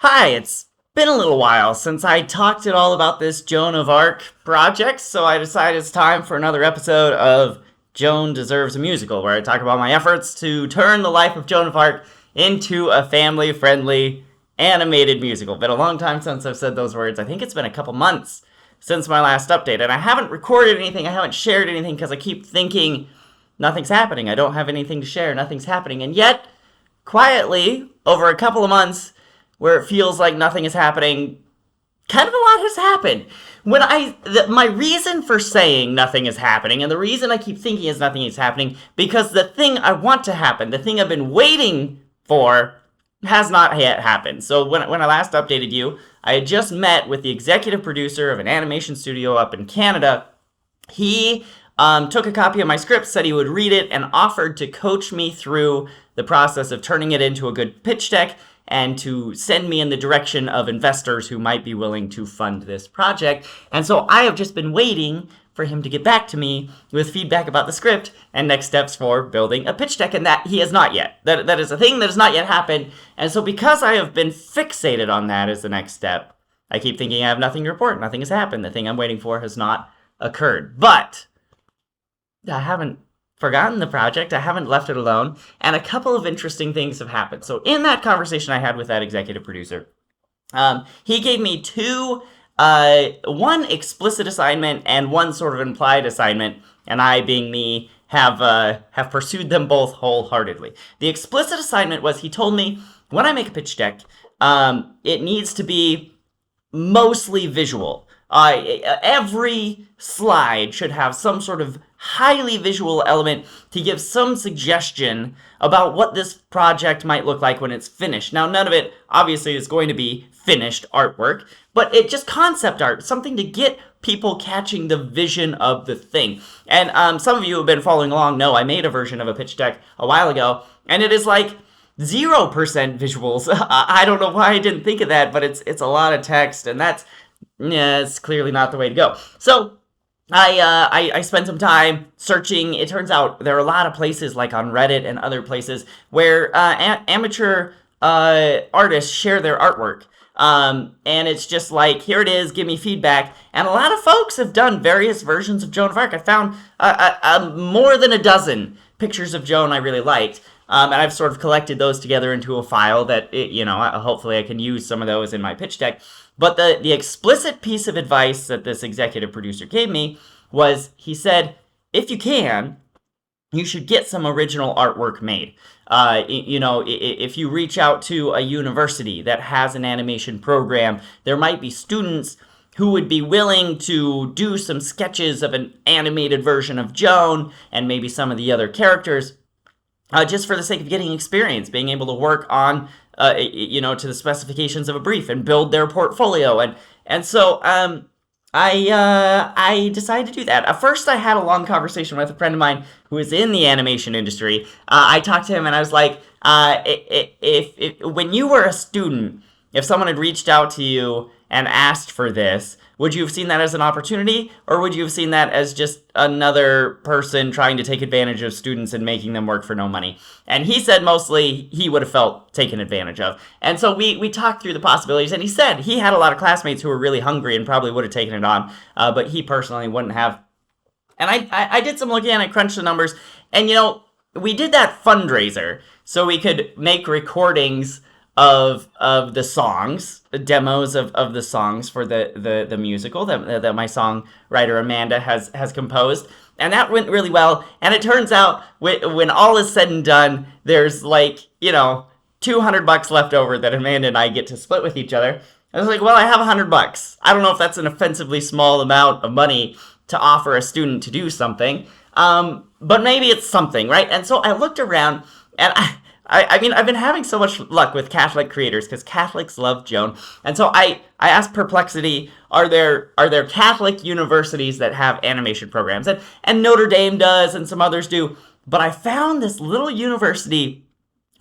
Hi, it's been a little while since I talked at all about this Joan of Arc project, so I decided it's time for another episode of Joan Deserves a Musical, where I talk about my efforts to turn the life of Joan of Arc into a family-friendly animated musical. Been a long time since I've said those words. I think it's been a couple months since my last update, and I haven't recorded anything, I haven't shared anything because I keep thinking nothing's happening. I don't have anything to share, nothing's happening, and yet, quietly, over a couple of months, where it feels like nothing is happening, kind of a lot has happened. My reason for saying nothing is happening, and the reason I keep thinking is nothing is happening, because the thing I want to happen, the thing I've been waiting for, has not yet happened. So when I last updated you, I had just met with the executive producer of an animation studio up in Canada. He took a copy of my script, said he would read it, and offered to coach me through the process of turning it into a good pitch deck and to send me in the direction of investors who might be willing to fund this project. And so I have just been waiting for him to get back to me with feedback about the script and next steps for building a pitch deck, and that he has not yet. That is a thing that has not yet happened. And so because I have been fixated on that as the next step, I keep thinking I have nothing to report. Nothing has happened. The thing I'm waiting for has not occurred. But I haven't forgotten the project. I haven't left it alone. And a couple of interesting things have happened. So in that conversation I had with that executive producer, he gave me one explicit assignment and one sort of implied assignment, and I, being me, have pursued them both wholeheartedly. The explicit assignment was, he told me, when I make a pitch deck, it needs to be mostly visual. Every slide should have some sort of highly visual element to give some suggestion about what this project might look like when it's finished. Now, none of it obviously is going to be finished artwork, but it just concept art, something to get people catching the vision of the thing. And some of you who have been following along know I made a version of a pitch deck a while ago, and it is like 0% visuals. I don't know why I didn't think of that, but it's a lot of text, and it's clearly not the way to go. So I spent some time searching. It turns out there are a lot of places, like on Reddit and other places, where amateur artists share their artwork. And it's just like, here it is, give me feedback. And a lot of folks have done various versions of Joan of Arc. I found more than a dozen pictures of Joan I really liked. And I've sort of collected those together into a file that, hopefully I can use some of those in my pitch deck. But the explicit piece of advice that this executive producer gave me was, he said, if you can, you should get some original artwork made. If you reach out to a university that has an animation program, there might be students who would be willing to do some sketches of an animated version of Joan and maybe some of the other characters, just for the sake of getting experience, being able to work on, to the specifications of a brief and build their portfolio. And so I decided to do that. At first, I had a long conversation with a friend of mine who is in the animation industry. I talked to him and I was like, when you were a student, if someone had reached out to you and asked for this, would you have seen that as an opportunity, or would you have seen that as just another person trying to take advantage of students and making them work for no money? And he said mostly he would have felt taken advantage of. And so we talked through the possibilities, and he said he had a lot of classmates who were really hungry and probably would have taken it on, but he personally wouldn't have. And I did some looking, and I crunched the numbers, and we did that fundraiser so we could make recordings of the songs, demos of the songs for the musical that my songwriter Amanda has composed, and that went really well. And it turns out when all is said and done, there's $200 left over that Amanda and I get to split with each other. I was like, well, I have $100. I don't know if that's an offensively small amount of money to offer a student to do something, but maybe it's something, right? And so I looked around, and I've been having so much luck with Catholic creators because Catholics love Joan. And so I asked Perplexity, are there Catholic universities that have animation programs? And Notre Dame does, and some others do. But I found this little university,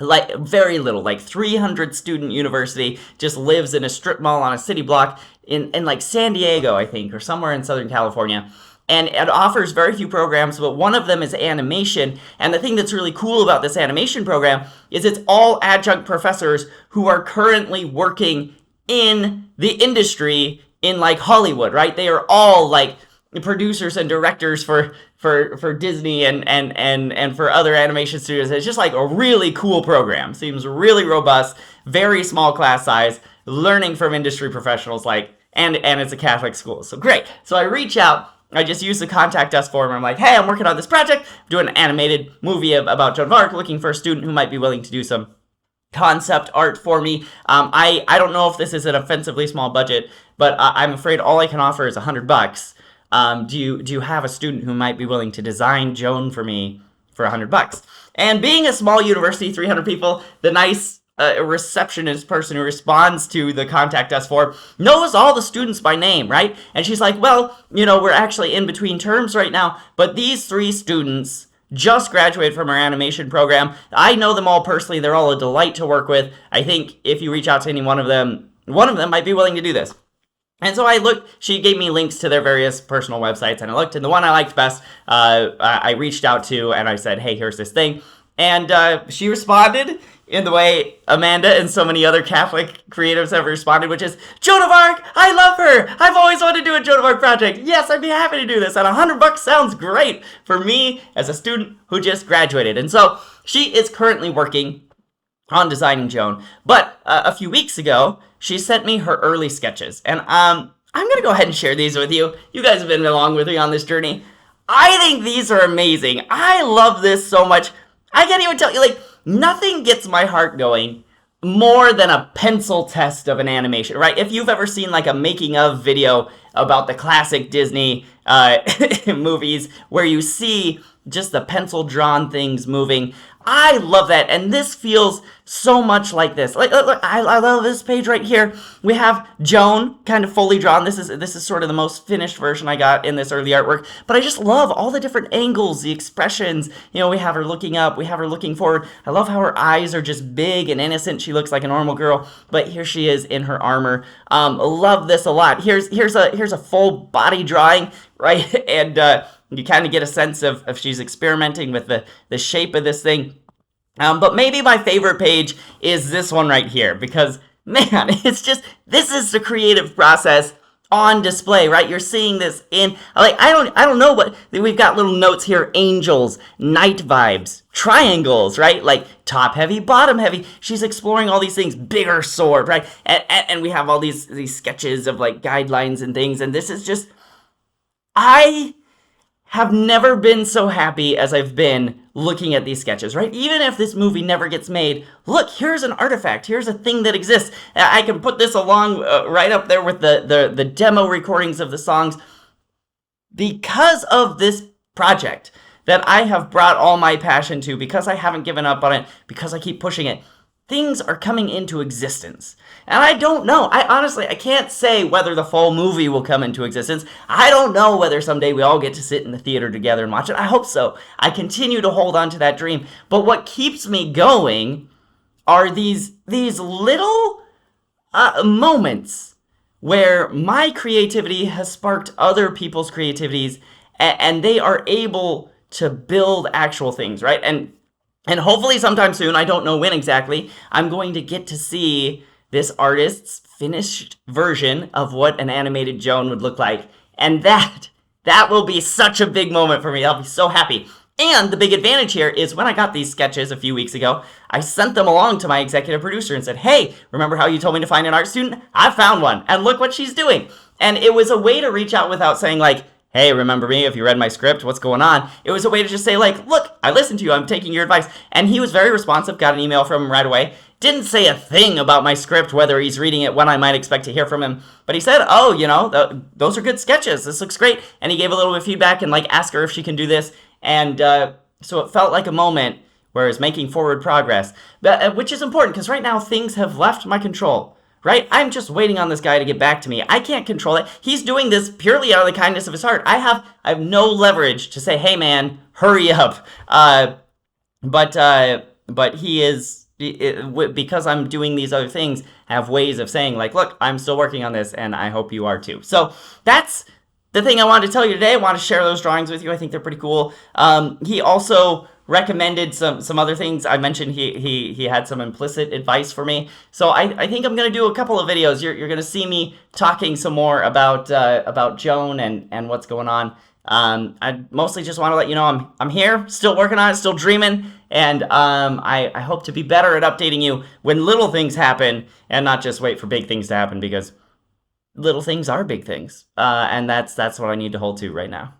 like very little, like 300 student university, just lives in a strip mall on a city block in like San Diego, I think, or somewhere in Southern California. and it offers very few programs, but one of them is animation. And the thing that's really cool about this animation program is it's all adjunct professors who are currently working in the industry in like Hollywood, right? They are all like producers and directors for Disney and for other animation studios. It's just like a really cool program. Seems really robust, very small class size, learning from industry professionals, like, and it's a Catholic school. So great. So I reach out. I just use the contact us form. I'm like, hey, I'm working on this project. I'm doing an animated movie about Joan of Arc, looking for a student who might be willing to do some concept art for me. I don't know if this is an offensively small budget, but I'm afraid all I can offer is $100. Do you have a student who might be willing to design Joan for me for $100? And being a small university, 300 people, the nice receptionist person who responds to the contact us form knows all the students by name, right? And she's like, well, we're actually in between terms right now, but these 3 students just graduated from our animation program. I know them all personally. They're all a delight to work with. I think if you reach out to any one of them might be willing to do this. And so I looked, she gave me links to their various personal websites, and I looked, and the one I liked best, I reached out to, and I said, hey, here's this thing. And she responded in the way Amanda and so many other Catholic creatives have responded, which is, Joan of Arc, I love her. I've always wanted to do a Joan of Arc project. Yes, I'd be happy to do this. And $100 sounds great for me as a student who just graduated. And so she is currently working on designing Joan. But a few weeks ago, she sent me her early sketches. And I'm going to go ahead and share these with you. You guys have been along with me on this journey. I think these are amazing. I love this so much. I can't even tell you, like, nothing gets my heart going more than a pencil test of an animation, right? If you've ever seen like a making of video about the classic Disney movies where you see just the pencil drawn things moving, I love that, and this feels so much like this. Like, look, I love this page right here. We have Joan kind of fully drawn. This is sort of the most finished version I got in this early artwork, but I just love all the different angles, the expressions. We have her looking up, we have her looking forward. I love how her eyes are just big and innocent. She looks like a normal girl, but here she is in her armor. Love this a lot. Here's a full body drawing, right? And you kind of get a sense of if she's experimenting with the shape of this thing. But maybe my favorite page is this one right here, because, man, it's just, this is the creative process on display, right? You're seeing this in, like, I don't know what, we've got little notes here, angels, night vibes, triangles, right? Like, top heavy, bottom heavy. She's exploring all these things, bigger sword, right? And we have all these sketches of, like, guidelines and things, and this is just, I have never been so happy as I've been looking at these sketches, right? Even if this movie never gets made, look, here's an artifact, here's a thing that exists. I can put this along right up there with the demo recordings of the songs. Because of this project that I have brought all my passion to, because I haven't given up on it, because I keep pushing it, things are coming into existence. And I don't know. I can't say whether the full movie will come into existence. I don't know whether someday we all get to sit in the theater together and watch it. I hope so. I continue to hold on to that dream. But what keeps me going are these little moments where my creativity has sparked other people's creativities, and they are able to build actual things, right? And hopefully sometime soon, I don't know when exactly, I'm going to get to see this artist's finished version of what an animated Joan would look like. And that will be such a big moment for me. I'll be so happy. And the big advantage here is when I got these sketches a few weeks ago, I sent them along to my executive producer and said, hey, remember how you told me to find an art student? I found one, and look what she's doing. And it was a way to reach out without saying, like, hey, remember me? If you read my script, what's going on? It was a way to just say, like, look, I listened to you. I'm taking your advice. And he was very responsive, got an email from him right away. Didn't say a thing about my script, whether he's reading it, when I might expect to hear from him. But he said, oh, those are good sketches. This looks great. And he gave a little bit of feedback and, like, asked her if she can do this. And so it felt like a moment where it's making forward progress, which is important because right now things have left my control. Right? I'm just waiting on this guy to get back to me. I can't control it. He's doing this purely out of the kindness of his heart. I have no leverage to say, hey man, hurry up. But he is, because I'm doing these other things, have ways of saying, like, look, I'm still working on this and I hope you are too. So that's the thing I wanted to tell you today, I want to share those drawings with you. I think they're pretty cool. He also recommended some other things. I mentioned he had some implicit advice for me. So I think I'm gonna do a couple of videos. You're gonna see me talking some more about Joan and what's going on. I mostly just want to let you know I'm here, still working on it, still dreaming, and I hope to be better at updating you when little things happen and not just wait for big things to happen, because little things are big things, and that's what I need to hold to right now.